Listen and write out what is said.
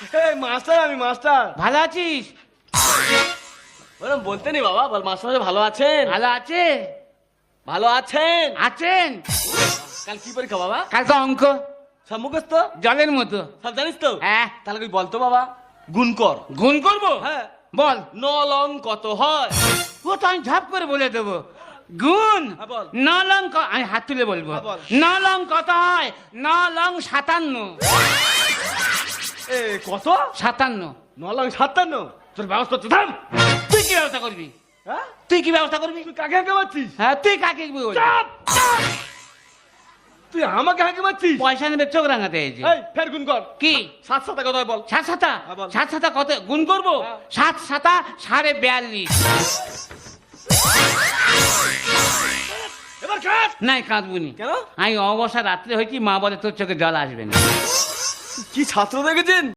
Master, আমি master. ভালো আছিস? ওরকম বলতে নেই বাবা, বল মাস্টার ভালো আছেন? ভালো আছে? ভালো আছেন? আছেন? কাল কি পরীক্ষা বাবা? কালকে অঙ্ক সব মুখস্থ? জলের মতো। সব জানিস তো? হ্যাঁ। তাহলে তুই বলতো বাবা, গুণ কর। গুণ করবো? হ্যাঁ। বল। 9 লং কত হয়? ও তো আমি ঝাপ করে বলে দেবো। গুণ হ্যাঁ, বল। 9 লং আমি হাত তুলে বলবো। হ্যাঁ, বল। 9 লং কত হয়? 9 লং 57। এ কত? 57। 9 লং 57। তোর ব্যবস্থা তো থাম। তুই কি ব্যবস্থা করবি? হ্যাঁ? তুই কি ব্যবস্থা করবি? তুই কাকে হাঁকে মারছিস? হ্যাঁ, তুই কাকে বলবি? চাপ! তুই আমাকে হাঁকে মারছিস? পয়সা নেবে চোখ রাঙাতে এসে। এই ফের গুণ কর। কি 7 7 কত হয় বল? 7 7? হ্যাঁ, বল। 7 7 কত গুণ করবো? হ্যাঁ। 7 7 42.5। এবার কাট। নাই কাঁদবুনি। কেন? আমি অবসর রাত্রে হয়েছি, মা বলে তোর চোখে জল আসবে না। কি ছাত্র দেখেছেন?